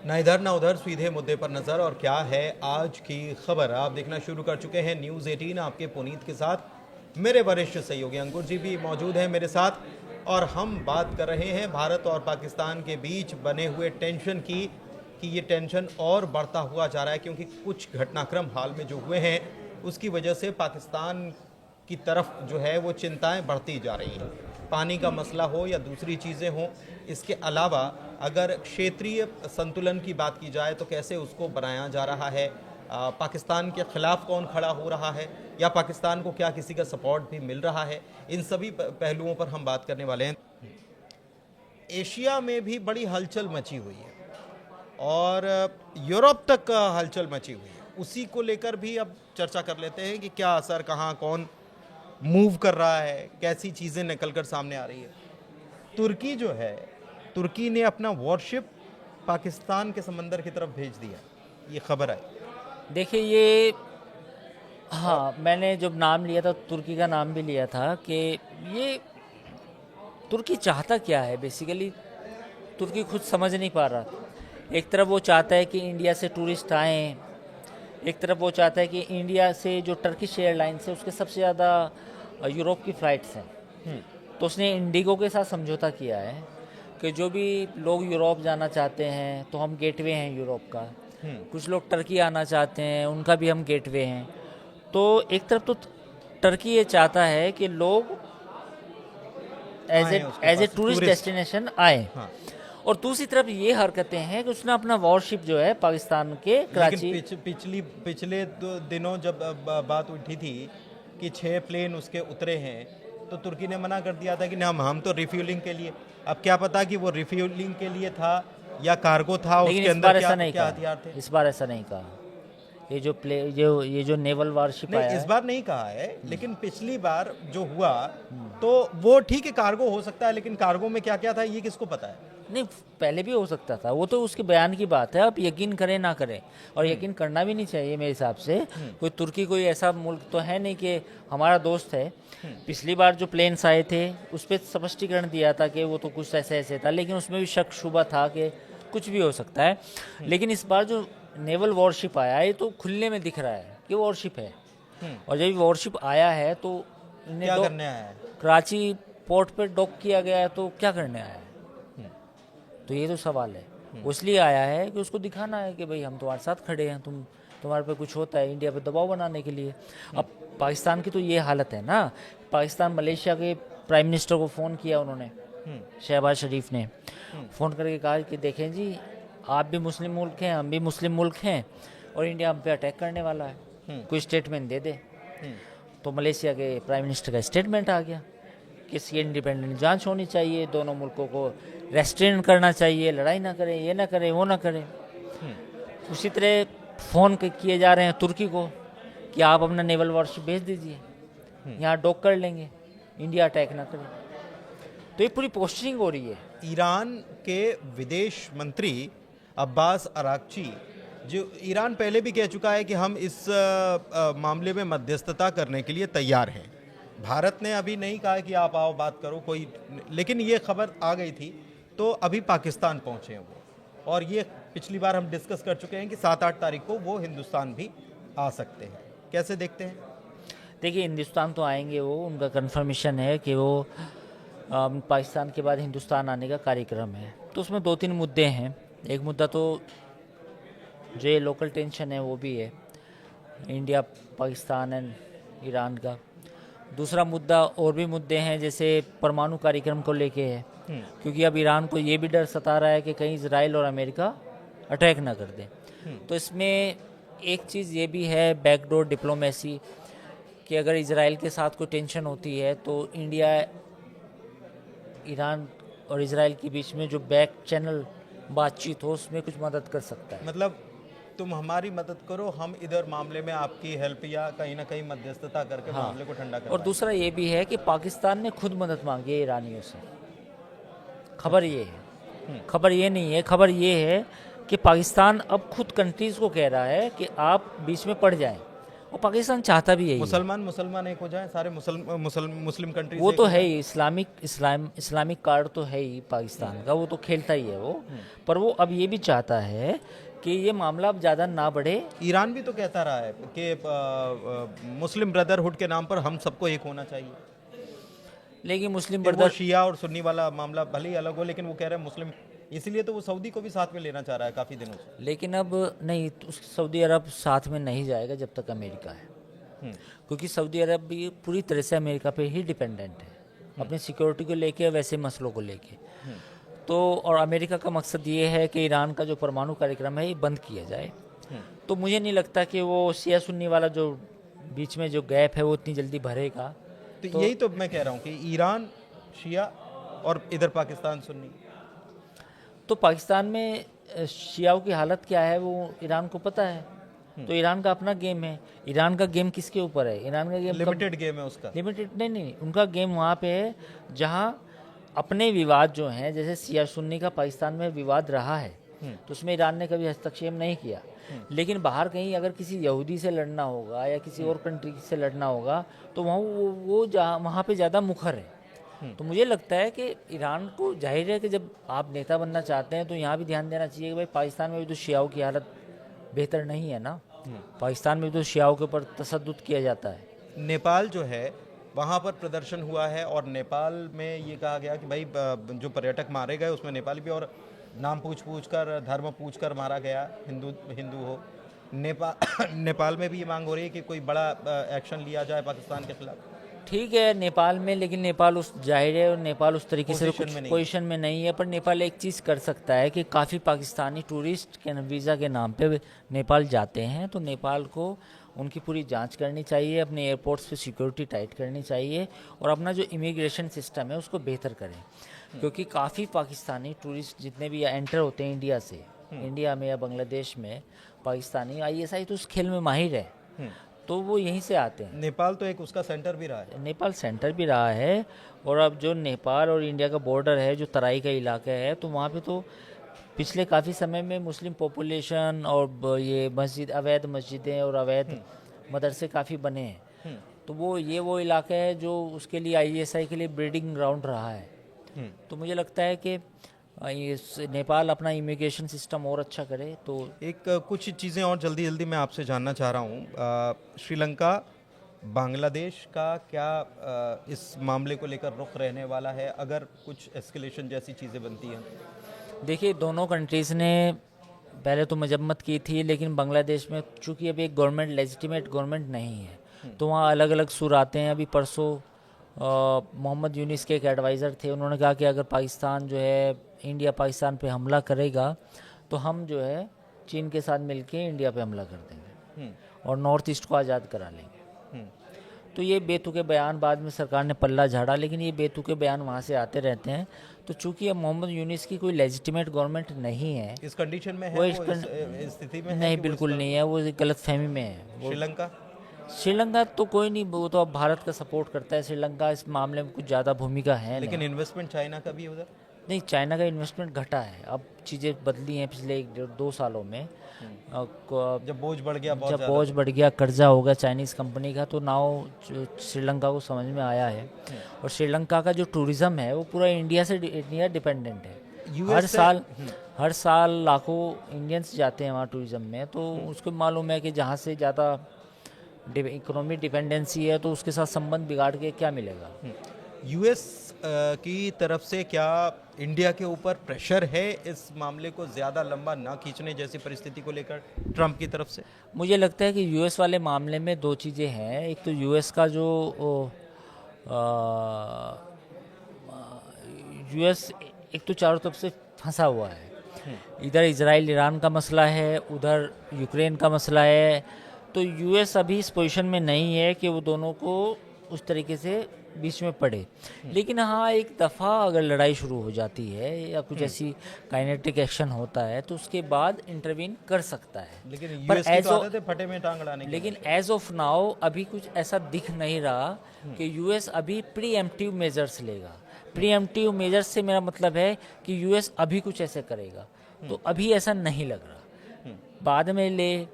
ना इधर ना उधर, सीधे मुद्दे पर नजर। और क्या है आज की खबर, आप देखना शुरू कर चुके हैं न्यूज़ 18 आपके पुनीत के साथ। मेरे वरिष्ठ सहयोगी अंकुर जी भी मौजूद हैं मेरे साथ, और हम बात कर रहे हैं भारत और पाकिस्तान के बीच बने हुए टेंशन की, कि ये टेंशन और बढ़ता हुआ जा रहा है क्योंकि कुछ घटनाक्रम हाल में जो हुए हैं उसकी वजह से पाकिस्तान की तरफ जो है वो चिंताएं बढ़ती जा रही हैं। पानी का मसला हो या दूसरी चीज़ें हों, इसके अलावा अगर क्षेत्रीय संतुलन की बात की जाए तो कैसे उसको बनाया जा रहा है, पाकिस्तान के खिलाफ कौन खड़ा हो रहा है, या पाकिस्तान को क्या किसी का सपोर्ट भी मिल रहा है, इन सभी पहलुओं पर हम बात करने वाले हैं। एशिया में भी बड़ी हलचल मची हुई है और यूरोप तक हलचल मची हुई है। उसी को लेकर भी अब चर्चा कर लेते हैं कि क्या असर, कहाँ कौन मूव कर रहा है, कैसी चीज़ें निकल कर सामने आ रही है। तुर्की जो है, तुर्की ने अपना वॉरशिप पाकिस्तान के समंदर की तरफ भेज दिया, ये खबर आई। देखिए ये, हाँ, मैंने जब नाम लिया था तुर्की का नाम भी लिया था कि ये तुर्की चाहता क्या है बेसिकली, तुर्की खुद समझ नहीं पा रहा। एक तरफ वो चाहता है कि इंडिया से टूरिस्ट आएँ, एक तरफ वो चाहता है कि इंडिया से जो टर्किश एयरलाइंस है उसके सबसे ज़्यादा यूरोप की फ़्लाइट्स हैं, तो उसने इंडिगो के साथ समझौता किया है कि जो भी लोग यूरोप जाना चाहते हैं तो हम गेटवे हैं यूरोप का, कुछ लोग टर्की आना चाहते हैं उनका भी हम गेटवे हैं। तो एक तरफ तो टर्की ये चाहता है कि लोग एज ए टूरिस्ट डेस्टिनेशन आए, हाँ। और दूसरी तरफ ये हरकतें हैं कि उसने अपना वॉरशिप जो है पाकिस्तान के कराची, पिछले दिनों जब बात उठी थी कि 6 प्लेन उसके उतरे हैं तो तुर्की ने मना कर दिया था कि हम तो रिफ्यूलिंग के लिए। अब क्या पता कि वो रिफ्यूलिंग के लिए था या कार्गो था, उसके अंदर क्या हथियार थे। इस बार ऐसा नहीं कहा। ये जो नेवल वारशिप नहीं, इस बार नहीं कहा है, लेकिन पिछली बार जो हुआ तो वो ठीक है, कार्गो हो सकता है, लेकिन कार्गो में क्या क्या था ये किसको पता है। नहीं, पहले भी हो सकता था, वो तो उसके बयान की बात है। अब यकीन करें ना करें, और यकीन करना भी नहीं चाहिए मेरे हिसाब से। कोई तुर्की कोई ऐसा मुल्क तो है नहीं कि हमारा दोस्त है। पिछली बार जो प्लेन्स आए थे उस पर स्पष्टीकरण दिया था कि वो तो कुछ ऐसे ऐसे था, लेकिन उसमें भी शक शुबा था कि कुछ भी हो सकता है। लेकिन इस बार जो नेवल वॉरशिप आया है तो खुलने में दिख रहा है कि वॉरशिप है, और जब वॉरशिप आया है तो क्या करने आया है, कराची पोर्ट पे डॉक किया गया है, तो क्या करने आया है। तो ये तो सवाल है। वो इसलिए आया है कि उसको दिखाना है कि भाई हम तुम्हारे साथ खड़े हैं, तुम्हारे पे कुछ होता है, इंडिया पे दबाव बनाने के लिए। अब पाकिस्तान की तो ये हालत है ना, पाकिस्तान मलेशिया के प्राइम मिनिस्टर को फ़ोन किया उन्होंने, शहबाज शरीफ ने फ़ोन करके कहा कि देखें जी, आप भी मुस्लिम मुल्क हैं, हम भी मुस्लिम मुल्क हैं, और इंडिया हम पे अटैक करने वाला है, कोई स्टेटमेंट दे दे। तो मलेशिया के प्राइम मिनिस्टर का स्टेटमेंट आ गया कि इसकी इंडिपेंडेंट जांच होनी चाहिए, दोनों मुल्कों को रेस्ट्रेन करना चाहिए, लड़ाई ना करें, ये ना करें, वो ना करें। उसी तरह फ़ोन किए जा रहे हैं तुर्की को कि आप अपना नेवल वॉरशिप भेज दीजिए, यहाँ डॉक कर लेंगे, इंडिया अटैक ना करे। तो ये पूरी पोस्टरिंग हो रही है। ईरान के विदेश मंत्री अब्बास अराक्ची, जो ईरान पहले भी कह चुका है कि हम इस मामले में मध्यस्थता करने के लिए तैयार हैं। भारत ने अभी नहीं कहा कि आप आओ बात करो कोई, लेकिन ये खबर आ गई थी तो अभी पाकिस्तान पहुंचे हैं वो, और ये पिछली बार हम डिस्कस कर चुके हैं कि 7-8 तारीख को वो हिंदुस्तान भी आ सकते हैं। कैसे देखते हैं? देखिए, हिंदुस्तान तो आएंगे वो, उनका कंफर्मेशन है कि वो पाकिस्तान के बाद हिंदुस्तान आने का कार्यक्रम है। तो उसमें 2-3 मुद्दे हैं। एक मुद्दा तो जो ये लोकल टेंशन है वो भी है, इंडिया पाकिस्तान एंड ईरान का। दूसरा मुद्दा, और भी मुद्दे हैं जैसे परमाणु कार्यक्रम को लेके है, क्योंकि अब ईरान को ये भी डर सता रहा है कि कहीं इजराइल और अमेरिका अटैक ना कर दें। तो इसमें एक चीज़ ये भी है, बैकडोर डिप्लोमेसी, कि अगर इजराइल के साथ कोई टेंशन होती है तो इंडिया ईरान और इजराइल के बीच में जो बैक चैनल बातचीत हो उसमें कुछ मदद कर सकता है। मतलब तुम हमारी मदद करो, हम इधर मामले में आपकी हेल्प या कहीं ना कहीं मध्यस्थता करके मामले को ठंडा करें। और दूसरा ये भी है कि पाकिस्तान ने खुद मदद मांगी है ईरानियों से। खबर ये है, खबर ये नहीं है, खबर ये है कि पाकिस्तान अब खुद कंट्रीज़ को कह रहा है कि आप बीच में पड़ जाएं और पाकिस्तान चाहता भी यही है। मुसलमान एक हो जाए सारे मुस्लिम कंट्री वो तो है ही, इस्लामिक कार्ड तो है ही पाकिस्तान का, वो तो खेलता ही है वो। पर वो अब ये भी चाहता है कि ये मामला अब ज़्यादा ना बढ़े। ईरान भी तो कहता रहा है कि मुस्लिम ब्रदरहुड के नाम पर हम सबको एक होना चाहिए, लेकिन मुस्लिम फिर वो ब्रदर शिया और सुन्नी वाला मामला भले ही अलग हो, लेकिन वो कह रहे हैं मुस्लिम, इसीलिए तो वो सऊदी को भी साथ में लेना चाह रहा है काफ़ी दिनों से। लेकिन अब नहीं, तो सऊदी अरब साथ में नहीं जाएगा जब तक अमेरिका है, क्योंकि सऊदी अरब भी पूरी तरह से अमेरिका पे ही डिपेंडेंट है, अपनी सिक्योरिटी को लेके, वैसे मसलों को लेके। तो और अमेरिका का मकसद ये है कि ईरान का जो परमाणु कार्यक्रम है ये बंद किया जाए। तो मुझे नहीं लगता कि वो शिया सुन्नी वाला जो बीच में जो गैप है वो इतनी जल्दी भरेगा। तो यही तो मैं कह रहा हूँ कि ईरान शिया और इधर पाकिस्तान सुन्नी। तो पाकिस्तान में शियाओं की हालत क्या है वो ईरान को पता है, तो ईरान का अपना गेम है। ईरान का गेम किसके ऊपर है? ईरान का गेम लिमिटेड गेम है उसका। लिमिटेड नहीं, उनका गेम वहाँ पे है जहाँ अपने विवाद जो हैं, जैसे शिया सुन्नी का पाकिस्तान में विवाद रहा है, तो उसमें ईरान ने कभी हस्तक्षेप नहीं किया। लेकिन बाहर कहीं अगर किसी यहूदी से लड़ना होगा या किसी और कंट्री से लड़ना होगा तो वहाँ वो जहाँ वहाँ पे ज़्यादा मुखर है। तो मुझे लगता है कि ईरान को जाहिर है कि जब आप नेता बनना चाहते हैं तो यहाँ भी ध्यान देना चाहिए कि भाई पाकिस्तान में भी तो शियाओं की हालत बेहतर नहीं है ना। पाकिस्तान में भी तो शियाओं के ऊपर तशद्दुद किया जाता है। नेपाल जो है वहाँ पर प्रदर्शन हुआ है और नेपाल में ये कहा गया कि भाई जो पर्यटक मारे गए उसमें नेपाली भी, और नाम पूछ कर धर्म पूछ कर मारा गया, हिंदू हो। नेपाल में भी ये मांग हो रही है कि कोई बड़ा एक्शन लिया जाए पाकिस्तान के खिलाफ। ठीक है नेपाल में, लेकिन नेपाल उस जाहिर है नेपाल उस तरीके से पोजीशन में नहीं है। पर नेपाल एक चीज़ कर सकता है कि काफ़ी पाकिस्तानी टूरिस्ट के वीज़ा के नाम पे नेपाल जाते हैं, तो नेपाल को उनकी पूरी जांच करनी चाहिए, अपने एयरपोर्ट्स पे सिक्योरिटी टाइट करनी चाहिए और अपना जो इमिग्रेशन सिस्टम है उसको बेहतर करें। क्योंकि काफ़ी पाकिस्तानी टूरिस्ट जितने भी एंटर होते हैं इंडिया से, इंडिया में या बांग्लादेश में, पाकिस्तानी ISI तो उस खेल में माहिर है, तो वो यहीं से आते हैं। नेपाल तो एक उसका सेंटर भी रहा है। नेपाल सेंटर भी रहा है, और अब जो नेपाल और इंडिया का बॉर्डर है, जो तराई का इलाका है, तो वहाँ पे तो पिछले काफ़ी समय में मुस्लिम पॉपुलेशन और ये अवैध मस्जिदें और अवैध मदरसे काफ़ी बने हैं। तो वो इलाका है जो उसके लिए ISI के लिए ब्रीडिंग ग्राउंड रहा है। तो मुझे लगता है कि नेपाल अपना इमिग्रेशन सिस्टम और अच्छा करे। तो एक कुछ चीज़ें और जल्दी मैं आपसे जानना चाह रहा हूँ। श्रीलंका बांग्लादेश का क्या इस मामले को लेकर रुख रहने वाला है अगर कुछ एस्केलेशन जैसी चीज़ें बनती हैं? देखिए, दोनों कंट्रीज़ ने पहले तो मजम्मत की थी, लेकिन बांग्लादेश में चूँकि अभी एक गवर्नमेंट लेजिटिमेट गवर्नमेंट नहीं है, तो वहाँ अलग अलग सुर आते हैं। अभी परसों मोहम्मद यूनिस के एक एडवाइज़र थे, उन्होंने कहा कि अगर पाकिस्तान जो है इंडिया पाकिस्तान पे हमला करेगा तो हम जो है चीन के साथ मिलके इंडिया पे हमला कर देंगे और नॉर्थ ईस्ट को आज़ाद करा लेंगे। तो ये बेतुके बयान बाद में सरकार ने पल्ला झाड़ा, लेकिन ये बेतुके बयान वहाँ से आते रहते हैं। तो चूंकि अब मोहम्मद यूनिस की कोई लेजिटिमेट गवर्नमेंट नहीं है, इस कंडीशन में है, वो इस स्थिति में नहीं, बिल्कुल नहीं है, वो गलतफहमी में है। श्रीलंका तो कोई नहीं, वो तो अब भारत का सपोर्ट करता है। श्रीलंका इस मामले में कुछ ज़्यादा भूमिका है, लेकिन इन्वेस्टमेंट चाइना का भी उधर नहीं, चाइना का इन्वेस्टमेंट घटा है। अब चीज़ें बदली हैं पिछले 1-2 सालों में। जब बोझ बढ़ गया, कर्जा हो गया चाइनीज़ कंपनी का, तो नाउ श्रीलंका को समझ में आया है। और श्रीलंका का जो टूरिज़्म है वो पूरा इंडिया से डिपेंडेंट है। हर साल लाखों इंडियंस जाते हैं वहाँ टूरिज़्म में, तो उसको मालूम है कि जहाँ से ज़्यादा इकोनॉमिक डिपेंडेंसी है तो उसके साथ संबंध बिगाड़ के क्या मिलेगा। US की तरफ से क्या इंडिया के ऊपर प्रेशर है इस मामले को ज़्यादा लंबा ना खींचने जैसी परिस्थिति को लेकर ट्रंप की तरफ से? मुझे लगता है कि US वाले मामले में दो चीज़ें हैं। एक तो US का जो US एक तो चारों तरफ से फंसा हुआ है। इधर इजराइल ईरान का मसला है, उधर यूक्रेन का मसला है। तो US अभी इस पोजीशन में नहीं है कि वो दोनों को उस तरीके से बीच में पड़े। लेकिन हाँ, एक दफ़ा अगर लड़ाई शुरू हो जाती है या कुछ ऐसी काइनेटिक एक्शन होता है तो उसके बाद इंटरवीन कर सकता है। लेकिन US की तो आदत है फटे में टांग अड़ाने की। लेकिन एज ऑफ नाउ अभी कुछ ऐसा दिख नहीं रहा कि US अभी प्रीएम्प्टिव मेजर्स लेगा। प्रीएम्प्टिव मेजर्स से मेरा मतलब है कि US अभी कुछ ऐसे करेगा, तो अभी ऐसा नहीं लग रहा। बाद में ले,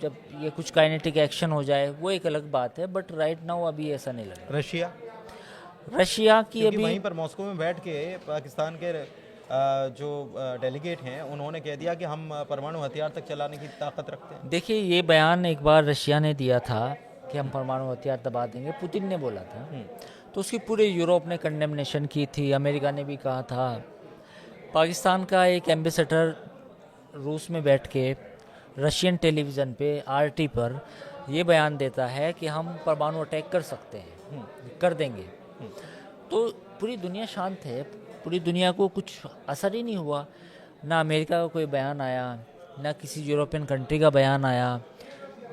जब ये कुछ काइनेटिक एक्शन हो जाए वो एक अलग बात है, बट राइट नाउ अभी ऐसा नहीं लग रशिया रहा। रशिया की क्योंकि अभी वहीं पर मॉस्को में बैठ के पाकिस्तान के जो डेलीगेट हैं उन्होंने कह दिया कि हम परमाणु हथियार तक चलाने की ताकत रखते हैं। देखिए, ये बयान एक बार रशिया ने दिया था कि हम परमाणु हथियार दबा देंगे, पुतिन ने बोला था, तो उसकी पूरे यूरोप ने कंडेमनेशन की थी, अमेरिका ने भी कहा था। पाकिस्तान का एक एम्बेसडर रूस में बैठ के रशियन टेलीविज़न पे आरटी पर ये बयान देता है कि हम परमाणु अटैक कर सकते हैं, कर देंगे। तो पूरी दुनिया शांत है, पूरी दुनिया को कुछ असर ही नहीं हुआ। ना अमेरिका का कोई बयान आया, ना किसी यूरोपियन कंट्री का बयान आया,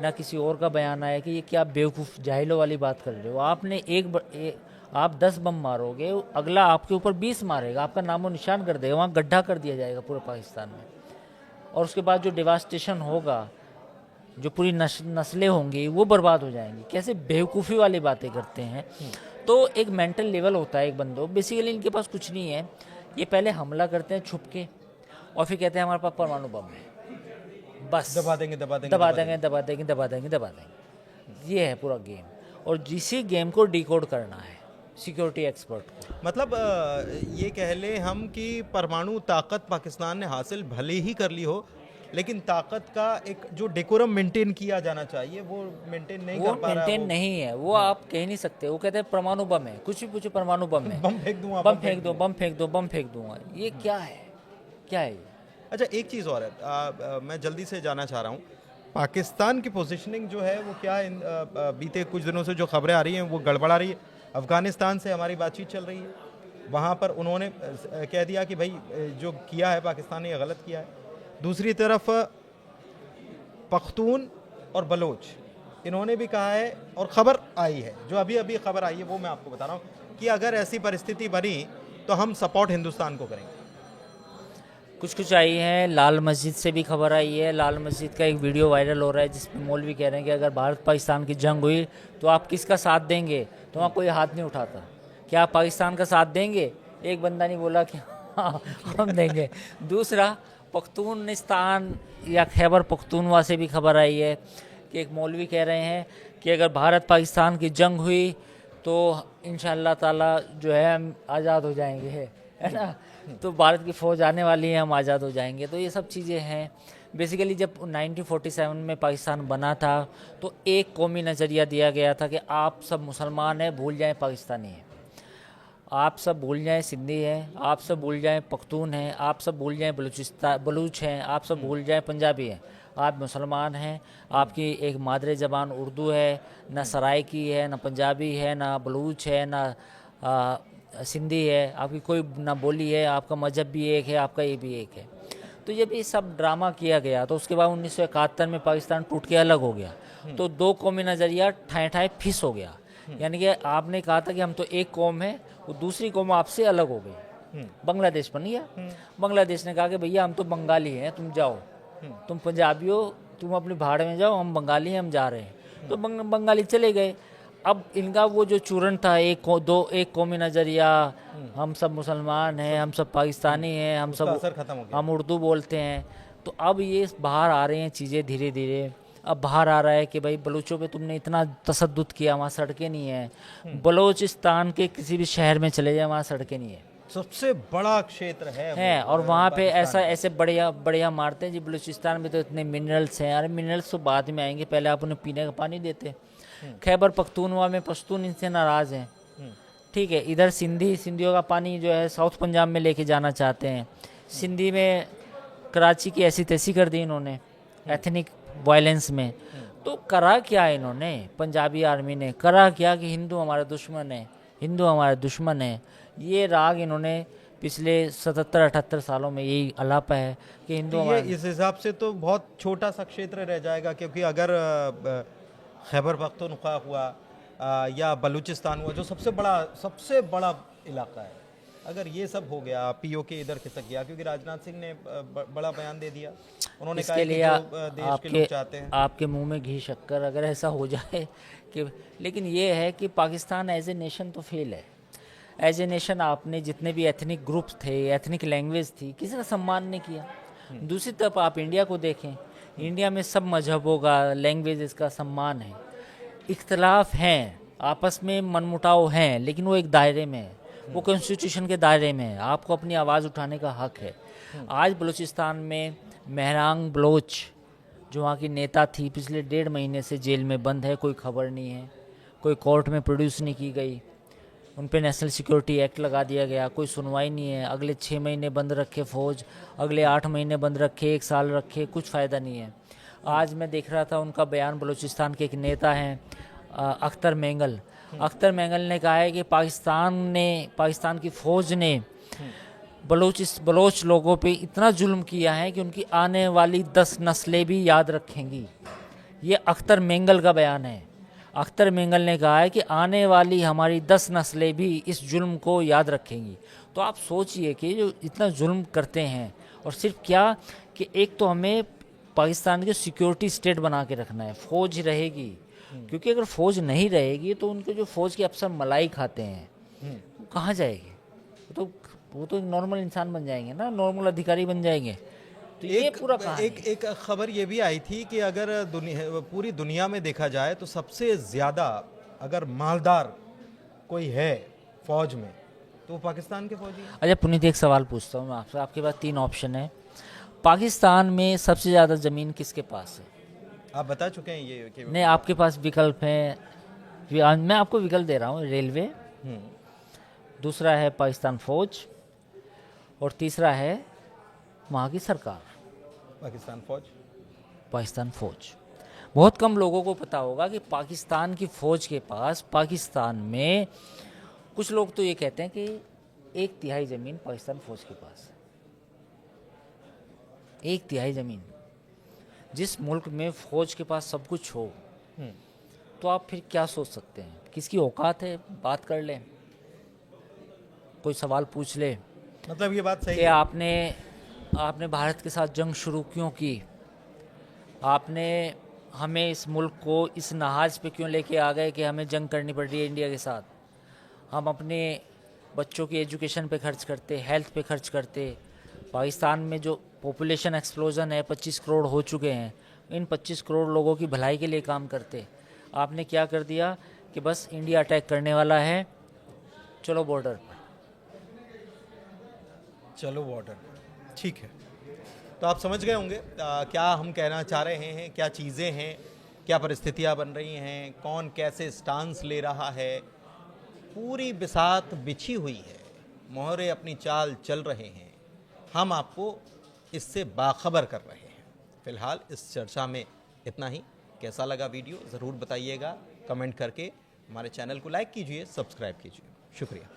ना किसी और का बयान आया कि ये क्या बेवकूफ़ जाहिलों वाली बात कर रहे हो। आपने आप 10 बम मारोगे, अगला आपके ऊपर 20 मारेगा, आपका नामो निशान कर देगा, वहाँ गड्ढा कर दिया जाएगा पूरे पाकिस्तान में। और उसके बाद जो डिवास्टेशन होगा, जो पूरी नस्लें होंगी वो बर्बाद हो जाएंगी। कैसे बेवकूफ़ी वाली बातें करते हैं। तो एक मेंटल लेवल होता है एक बंदो, बेसिकली इनके पास कुछ नहीं है। ये पहले हमला करते हैं छुप के और फिर कहते हैं हमारे पास परमाणु बम है, बस दबा देंगे दबा देंगे दबा देंगे दबा देंगे दबा देंगे दबा देंगे। ये है पूरा गेम, और जिसी गेम को डिकोड करना है सिक्योरिटी एक्सपर्ट को। मतलब ये कह ले हम कि परमाणु ताकत पाकिस्तान ने हासिल भले ही कर ली हो, लेकिन ताकत का एक जो डेकोरम मेंटेन किया जाना चाहिए वो मेंटेन नहीं वो कर पा रहा। मेंटेन नहीं है, वो आप कह नहीं सकते। वो कहते हैं परमाणु बम है, कुछ भी पूछो परमाणु बम है, बम फेंक दूंगा, बम फेंक दो, बम फेंक दो, बम फेंक दूंगा। ये क्या है, क्या है ये? अच्छा, एक चीज़ और है, मैं जल्दी से जानना चाह रहा हूँ, पाकिस्तान की पोजीशनिंग जो है वो क्या है? बीते कुछ दिनों से जो खबरें आ रही हैं वो गड़बड़ा रही है। अफ़गानिस्तान से हमारी बातचीत चल रही है, वहाँ पर उन्होंने कह दिया कि भाई जो किया है पाकिस्तान ने ये गलत किया है। दूसरी तरफ पख्तून और बलोच इन्होंने भी कहा है, और ख़बर आई है, जो अभी अभी खबर आई है वो मैं आपको बता रहा हूँ कि अगर ऐसी परिस्थिति बनी तो हम सपोर्ट हिंदुस्तान को करेंगे। कुछ आई है। लाल मस्जिद से भी खबर आई है। लाल मस्जिद का एक वीडियो वायरल हो रहा है जिसमें मौलवी कह रहे हैं कि अगर भारत पाकिस्तान की जंग हुई तो आप किसका साथ देंगे? तो वहाँ कोई हाथ नहीं उठाता। क्या आप पाकिस्तान का साथ देंगे? एक बंदा नहीं बोला कि हाँ हम देंगे। दूसरा, पख्तूनिस्तान या खैबर पख्तूनवा से भी खबर आई है कि एक मौलवी कह रहे हैं कि अगर भारत पाकिस्तान की जंग हुई तो इंशाअल्लाह ताला जो है हम आज़ाद हो जाएंगे, है ना। तो भारत की फ़ौज आने वाली है, हम आज़ाद हो जाएंगे। तो ये सब चीज़ें हैं। बेसिकली जब 1947 में पाकिस्तान बना था तो एक कौमी नज़रिया दिया गया था कि आप सब मुसलमान हैं, भूल जाएं पाकिस्तानी हैं, आप सब भूल जाएं सिंधी हैं, आप सब भूल जाएं पख्तून हैं, आप सब भूल जाएं बलूच हैं, आप सब भूल जाएं पंजाबी हैं। आप मुसलमान हैं, आपकी एक मादरे ज़बान उर्दू है, ना सराइकी है, ना पंजाबी है, ना बलूच है, ना सिंधी है, आपकी कोई ना बोली है, आपका मजहब भी एक है, आपका ये भी एक है। तो जब ये सब ड्रामा किया गया तो उसके बाद 1971 में पाकिस्तान टूट के अलग हो गया। तो दो कौमी नज़रिया ठाए ठाए फिस हो गया। यानी कि आपने कहा था कि हम तो एक कौम है, वो दूसरी कौम आपसे अलग हो गई। बांग्लादेश बन गया। बांग्लादेश ने कहा कि भैया हम तो बंगाली हैं, तुम जाओ, तुम पंजाबी हो, तुम अपनी भाड़ में जाओ, हम बंगाली हैं, हम जा रहे हैं। तो बंगाली चले गए। अब इनका वो जो चूरन था एक कौमी नज़रिया, हम सब मुसलमान हैं, हम सब पाकिस्तानी हैं, हम सब असर खत्म हो गया। हम उर्दू बोलते हैं। तो अब ये बाहर आ रहे हैं चीज़ें धीरे धीरे। अब बाहर आ रहा है कि भाई बलूचों पे तुमने इतना तसद्दुद किया, वहाँ सड़कें नहीं हैं। बलूचिस्तान के किसी भी शहर में चले जाए, वहाँ सड़कें नहीं है। सबसे बड़ा क्षेत्र है और वहाँ पे ऐसे बढ़िया मारते हैं जी। बलूचिस्तान में तो इतने मिनरल्स हैं। अरे मिनरल्स तो बाद में आएंगे, पहले आप उन्हें पीने का पानी देते। खैबर पख्तूनवा में पश्तून इनसे नाराज़ हैं, ठीक है। इधर सिंधियों का पानी जो है साउथ पंजाब में लेके जाना चाहते हैं। सिंधी में कराची की ऐसी तैसी कर दी इन्होंने एथनिक वायलेंस में। तो करा क्या इन्होंने, पंजाबी आर्मी ने करा क्या कि हिंदू हमारे दुश्मन है, हिंदू हमारे दुश्मन है। ये राग इन्होंने पिछले 77-78 सालों में यही अलापा है कि हिंदू ये इस हिसाब से तो बहुत छोटा सा क्षेत्र रह जाएगा, क्योंकि अगर खैबर पख्तूनख्वा हुआ या बलूचिस्तान हुआ जो सबसे बड़ा इलाका है, अगर ये सब हो गया, पीओके इधर खिसक गया, क्योंकि राजनाथ सिंह ने बड़ा बयान दे दिया। उन्होंने कहा कि जो देश के लोग चाहते हैं, आपके मुंह में घी शक्कर अगर ऐसा हो जाए कि, लेकिन ये है कि पाकिस्तान एज ए नेशन तो फेल है। एज ए नेशन आपने जितने भी एथनिक ग्रुप्स थे, एथनिक लैंग्वेज थी, किसी का सम्मान नहीं किया। दूसरी तरफ आप इंडिया को देखें, इंडिया में सब मजहबों का, लैंग्वेजेस का सम्मान है। इख्तलाफ हैं, आपस में मनमुटाव हैं, लेकिन वो एक दायरे में है, वो कॉन्स्टिट्यूशन के दायरे में है। आपको अपनी आवाज़ उठाने का हक है। आज बलूचिस्तान में मेहरांग बलोच जो वहाँ की नेता थी, पिछले 1.5 महीने से जेल में बंद है, कोई खबर नहीं है, कोई कोर्ट में प्रोड्यूस नहीं की गई, उन पे नेशनल सिक्योरिटी एक्ट लगा दिया गया, कोई सुनवाई नहीं है। अगले 6 महीने बंद रखे फ़ौज, अगले 8 महीने बंद रखे, 1 साल रखे, कुछ फ़ायदा नहीं है। आज मैं देख रहा था उनका बयान, बलूचिस्तान के एक नेता हैं अख्तर मेंगल। अख्तर मेंगल ने कहा है कि पाकिस्तान की फ़ौज ने बलोच लोगों पे इतना जुल्म किया है कि उनकी आने वाली 10 नस्लें भी याद रखेंगी। ये अख्तर मेंगल का बयान है। अख्तर मेंगल ने कहा है कि आने वाली हमारी 10 नस्लें भी इस जुल्म को याद रखेंगी। तो आप सोचिए कि जो इतना जुल्म करते हैं, और सिर्फ क्या कि एक तो हमें पाकिस्तान की सिक्योरिटी स्टेट बना के रखना है, फ़ौज रहेगी, क्योंकि अगर फ़ौज नहीं रहेगी तो उनके जो फ़ौज के अफसर मलाई खाते हैं वो कहाँ जाएंगे? वो तो नॉर्मल इंसान बन जाएंगे ना, नॉर्मल अधिकारी बन जाएंगे। तो ये पूरा कहानी है। एक खबर ये भी आई थी कि अगर पूरी दुनिया में देखा जाए तो सबसे ज़्यादा अगर मालदार कोई है फौज में तो वो पाकिस्तान के फौजी हैं। अच्छा पुनीत, एक सवाल पूछता हूँ मैं आपसे। आपके पास 3 ऑप्शन है। पाकिस्तान में सबसे ज़्यादा ज़मीन किसके पास है? आप बता चुके हैं ये कि नहीं, आपके पास विकल्प है। मैं आपको विकल्प दे रहा हूँ। रेलवे, दूसरा है पाकिस्तान फ़ौज, और तीसरा है वहाँ की सरकार। पाकिस्तान फ़ौज। बहुत कम लोगों को पता होगा कि पाकिस्तान की फ़ौज के पास, पाकिस्तान में कुछ लोग तो ये कहते हैं कि 1/3 ज़मीन पाकिस्तान फ़ौज के पास है। 1/3 ज़मीन। जिस मुल्क में फ़ौज के पास सब कुछ हो, तो आप फिर क्या सोच सकते हैं? किसकी औकात है? बात कर लें, कोई सवाल पूछ ले मतलब ये बात सही कि है। आपने भारत के साथ जंग शुरू क्यों की? आपने हमें इस मुल्क को इस नहाज पे क्यों लेके आ गए कि हमें जंग करनी पड़ रही है इंडिया के साथ? हम अपने बच्चों की एजुकेशन पे खर्च करते, हेल्थ पे खर्च करते। पाकिस्तान में जो पॉपुलेशन एक्सप्लोजन है, 25 करोड़ हो चुके हैं, इन 25 करोड़ लोगों की भलाई के लिए काम करते। आपने क्या कर दिया कि बस इंडिया अटैक करने वाला है, चलो बॉर्डर पर। चलो बॉर्डर, ठीक है। तो आप समझ गए होंगे क्या हम कहना चाह रहे हैं, क्या चीज़ें हैं, क्या परिस्थितियां बन रही हैं, कौन कैसे स्टांस ले रहा है। पूरी बिसात बिछी हुई है, मोहरे अपनी चाल चल रहे हैं, हम आपको इससे बाखबर कर रहे हैं। फिलहाल इस चर्चा में इतना ही। कैसा लगा वीडियो ज़रूर बताइएगा कमेंट करके। हमारे चैनल को लाइक कीजिए, सब्सक्राइब कीजिए। शुक्रिया।